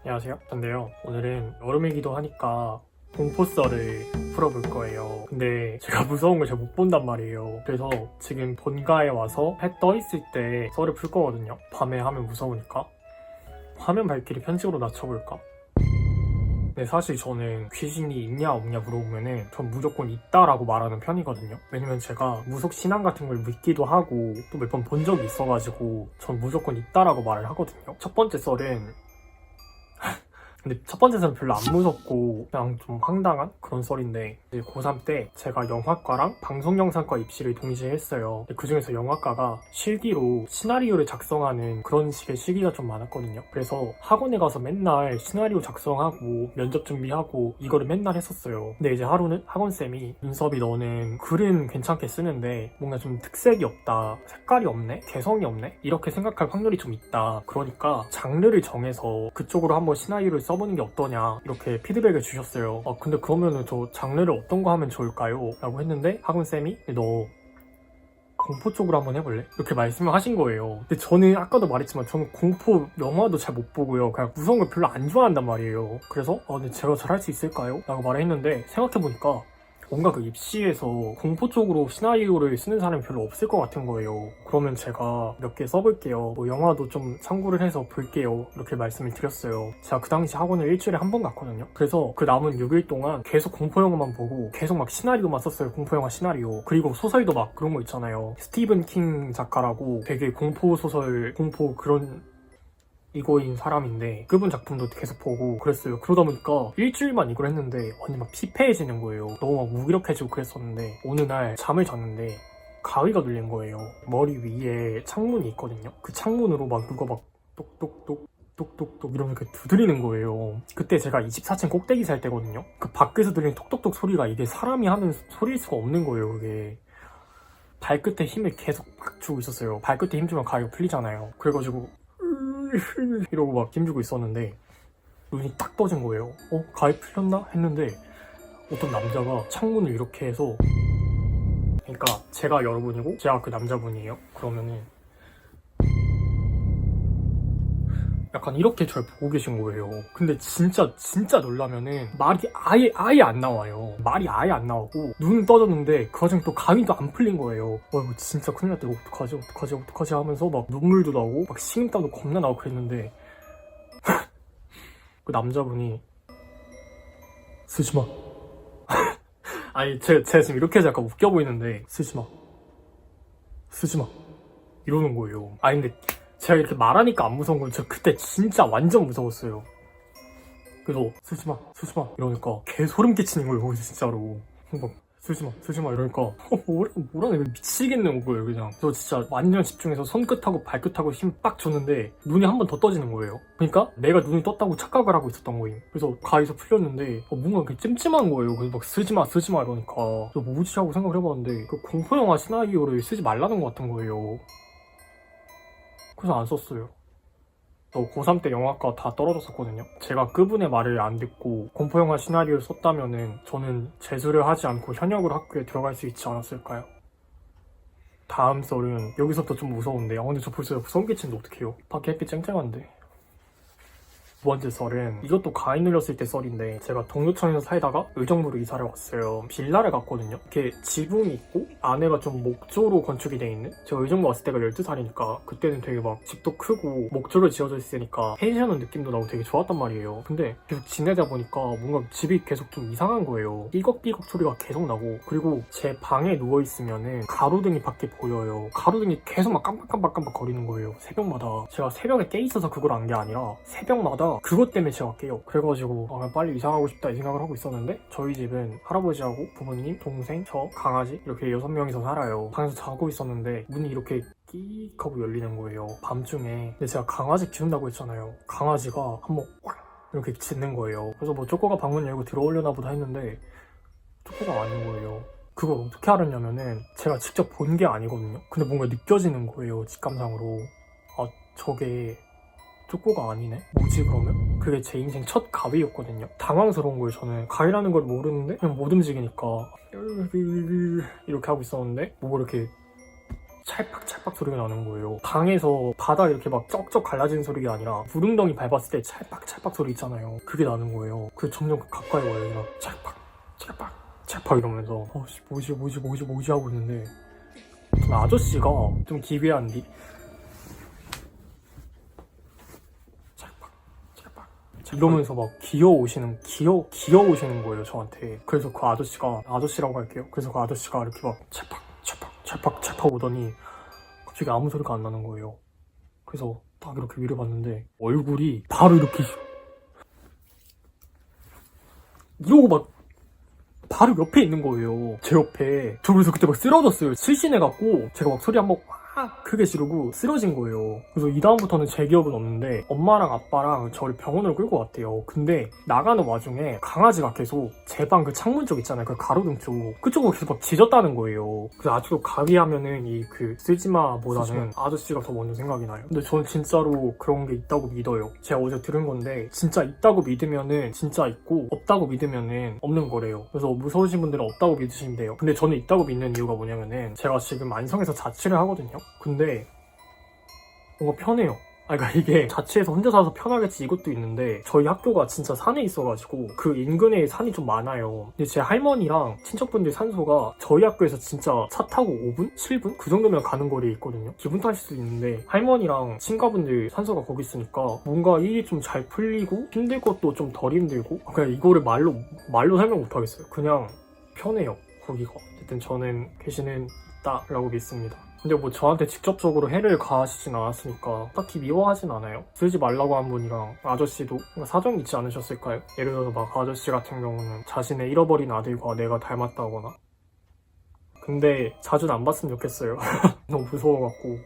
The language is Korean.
안녕하세요. 근데요, 오늘은 여름이기도 하니까 공포썰을 풀어볼 거예요. 근데 제가 무서운 걸 잘 못 본단 말이에요. 그래서 지금 본가에 와서 해 떠있을 때 썰을 풀 거거든요. 밤에 하면 무서우니까. 화면 밝기를 편집으로 낮춰볼까? 근데 사실 저는 귀신이 있냐 없냐 물어보면은 전 무조건 있다라고 말하는 편이거든요. 왜냐면 제가 무속 신앙 같은 걸 믿기도 하고 또 몇 번 본 적이 있어가지고 전 무조건 있다라고 말을 하거든요. 첫 번째 썰은 근데 첫 번째 썰은 별로 안 무섭고 그냥 좀 황당한 그런 썰인데, 이제 고3 때 제가 영화과랑 방송영상과 입시를 동시에 했어요. 그 중에서 영화과가 실기로 시나리오를 작성하는 그런 식의 실기가 좀 많았거든요. 그래서 학원에 가서 맨날 시나리오 작성하고 면접 준비하고 이거를 맨날 했었어요. 근데 이제 하루는 학원쌤이 "윤섭이, 너는 글은 괜찮게 쓰는데 뭔가 좀 특색이 없다, 색깔이 없네, 개성이 없네, 이렇게 생각할 확률이 좀 있다. 그러니까 장르를 정해서 그쪽으로 한번 시나리오를 써보는 게 어떠냐", 이렇게 피드백을 주셨어요. 근데 그러면은 저 장르를 어떤 거 하면 좋을까요? 라고 했는데 학원쌤이 "너 공포 쪽으로 한번 해볼래?" 이렇게 말씀을 하신 거예요. 근데 저는 아까도 말했지만 저는 공포 영화도 잘 못 보고요, 그냥 무서운 걸 별로 안 좋아한단 말이에요. 그래서 근데 제가 잘할 수 있을까요? 라고 말을 했는데, 생각해보니까 뭔가 그 입시에서 공포 쪽으로 시나리오를 쓰는 사람이 별로 없을 것 같은 거예요. 그러면 제가 몇 개 써볼게요, 뭐 영화도 좀 참고를 해서 볼게요, 이렇게 말씀을 드렸어요. 제가 그 당시 학원을 일주일에 한 번 갔거든요. 그래서 그 남은 6일 동안 계속 공포 영화만 보고 계속 막 시나리오만 썼어요. 공포 영화 시나리오. 그리고 소설도 막 그런 거 있잖아요. 스티븐 킹 작가라고 되게 공포 소설, 공포 그런 이거인 사람인데 그분 작품도 계속 보고 그랬어요. 그러다 보니까 일주일만 이걸 했는데 완전 막 피폐해지는 거예요. 너무 막 무기력해지고 그랬었는데, 어느 날 잠을 잤는데 가위가 눌린 거예요. 머리 위에 창문이 있거든요. 그 창문으로 막 누가 막 똑똑똑 똑똑똑 이러면서 두드리는 거예요. 그때 제가 24층 꼭대기 살 때거든요. 그 밖에서 들리는 톡톡톡 소리가 이게 사람이 하는 소리일 수가 없는 거예요. 그게 발끝에 힘을 계속 막 주고 있었어요. 발끝에 힘 주면 가위가 풀리잖아요. 그래가지고 이러고 막 힘주고 있었는데 눈이 딱 떠진 거예요. 가위 풀렸나? 했는데 어떤 남자가 창문을 이렇게 해서, 그러니까 제가 여러분이고 제가 그 남자분이에요. 그러면은 약간 이렇게 절 보고 계신 거예요. 근데 진짜 놀라면은 말이 아예 안 나와요. 말이 아예 안 나오고 눈은 떠졌는데 그 와중에 또 가위도 안 풀린 거예요. 이거 진짜 큰일 났다, 이거 어떡하지 하면서 막 눈물도 나오고 막 식은땀도 겁나 나고 그랬는데 그 남자분이 "쓰지마." 아니 제가 지금 이렇게 해서 약간 웃겨 보이는데 "쓰지마 이러는 거예요. 근데 제가 이렇게 말하니까 안 무서운 건, 저 그때 진짜 완전 무서웠어요. 그래서 "쓰지마 이러니까 개 소름 끼치는 거예요, 거기서 진짜로. 막 쓰지마 이러니까 뭐라네, 미치겠는 거예요 그냥. 저 진짜 완전 집중해서 손끝하고 발끝하고 힘 빡 줬는데 눈이 한 번 더 떠지는 거예요. 그러니까 내가 눈이 떴다고 착각을 하고 있었던 거예요. 그래서 가위에서 풀렸는데 뭔가 이렇게 찜찜한 거예요. 그래서 막 "쓰지마 이러니까 저 뭐지 하고 생각을 해봤는데 그 공포영화 시나리오를 쓰지 말라는 것 같은 거예요. 그래서 안 썼어요. 저 고3 때 영화과 다 떨어졌었거든요. 제가 그분의 말을 안 듣고 공포영화 시나리오를 썼다면은 저는 재수를 하지 않고 현역으로 학교에 들어갈 수 있지 않았을까요? 다음 썰은 여기서부터 좀 무서운데, 근데 저 벌써 소름 끼치는데 어떡해요? 밖에 햇빛 쨍쨍한데. 두 번째 썰은 이것도 가위 눌렸을 때 썰인데, 제가 동료촌에서 살다가 의정부로 이사를 왔어요. 빌라를 갔거든요. 이렇게 지붕이 있고 안에가 좀 목조로 건축이 돼 있는. 제가 의정부 왔을 때가 12살이니까 그때는 되게 막 집도 크고 목조로 지어져 있으니까 펜션은 느낌도 나고 되게 좋았단 말이에요. 근데 계속 지내다 보니까 뭔가 집이 계속 좀 이상한 거예요. 삐걱삐걱 소리가 계속 나고, 그리고 제 방에 누워있으면은 가로등이 밖에 보여요. 가로등이 계속 막 깜빡깜빡 거리는 거예요, 새벽마다. 제가 새벽에 깨 있어서 그걸 안 게 아니라 새벽마다 그것 때문에 제가 깨요. 그래가지고 빨리 이사 가고 싶다 이 생각을 하고 있었는데, 저희 집은 할아버지하고 부모님, 동생, 저, 강아지 이렇게 6명이서 살아요. 방에서 자고 있었는데 문이 이렇게 끼익 하고 열리는 거예요, 밤중에. 근데 제가 강아지 키운다고 했잖아요. 강아지가 한번 꽉 이렇게 짖는 거예요. 그래서 뭐 쪼꼬가 방문 열고 들어오려나 보다 했는데 쪼꼬가 아닌 거예요. 그걸 어떻게 알았냐면은 제가 직접 본 게 아니거든요. 근데 뭔가 느껴지는 거예요, 직감상으로. 저게 쪼꼬가 아니네? 뭐지 그러면? 그게 제 인생 첫 가위였거든요. 당황스러운 거예요. 저는 가위라는 걸 모르는데 그냥 못 움직이니까 이렇게 하고 있었는데 뭐가 이렇게 찰팍찰팍 소리가 나는 거예요. 강에서 바다 이렇게 막 쩍쩍 갈라지는 소리가 아니라 무릉덩이 밟았을 때 찰팍찰팍 소리 있잖아요. 그게 나는 거예요. 그 점점 가까이 와요. 그냥 찰팍 이러면서 뭐지 하고 있는데 아저씨가 좀 기괴한디 이러면서 막 기어오시는 거예요, 저한테. 그래서 그 아저씨라고 할게요. 그래서 그 아저씨가 이렇게 막 찰팍 오더니 갑자기 아무 소리가 안 나는 거예요. 그래서 딱 이렇게 위를 봤는데 얼굴이 바로 이렇게 이러고 막 바로 옆에 있는 거예요. 제 옆에. 저 그래서 그때 막 쓰러졌어요. 실신해갖고 제가 막 소리 한번 크게 지르고 쓰러진 거예요. 그래서 이 다음부터는 제 기억은 없는데 엄마랑 아빠랑 저를 병원으로 끌고 갔대요. 근데 나가는 와중에 강아지가 계속 제 방 그 창문 쪽 있잖아요. 그 가로등 쪽 그쪽으로 계속 막 짖었다는 거예요. 그래서 아직도 가비하면은 이 그 쓰지마보다는 아저씨가 더 먼저 생각이 나요. 근데 저는 진짜로 그런 게 있다고 믿어요. 제가 어제 들은 건데 진짜 있다고 믿으면은 진짜 있고 없다고 믿으면은 없는 거래요. 그래서 무서우신 분들은 없다고 믿으시면 돼요. 근데 저는 있다고 믿는 이유가 뭐냐면은 제가 지금 안성에서 자취를 하거든요. 근데 뭔가 편해요. 그러니까 이게 자취해서 혼자 살아서 편하겠지 이것도 있는데 저희 학교가 진짜 산에 있어가지고 그 인근에 산이 좀 많아요. 근데 제 할머니랑 친척분들 산소가 저희 학교에서 진짜 차 타고 5분? 7분? 그 정도면 가는 거리에 있거든요. 기분 탓일 수도 있는데 할머니랑 친가분들 산소가 거기 있으니까 뭔가 일이 좀 잘 풀리고 힘들 것도 좀 덜 힘들고 그냥 이거를 말로 설명 못하겠어요. 그냥 편해요 거기가. 어쨌든 저는 귀신은 있다라고 믿습니다. 근데 뭐 저한테 직접적으로 해를 가하시진 않았으니까 딱히 미워하진 않아요. 쓰지 말라고 한 분이랑 아저씨도 사정이 있지 않으셨을까요? 예를 들어서 막 아저씨 같은 경우는 자신의 잃어버린 아들과 내가 닮았다거나. 근데 자주는 안 봤으면 좋겠어요. 너무 무서워갖고.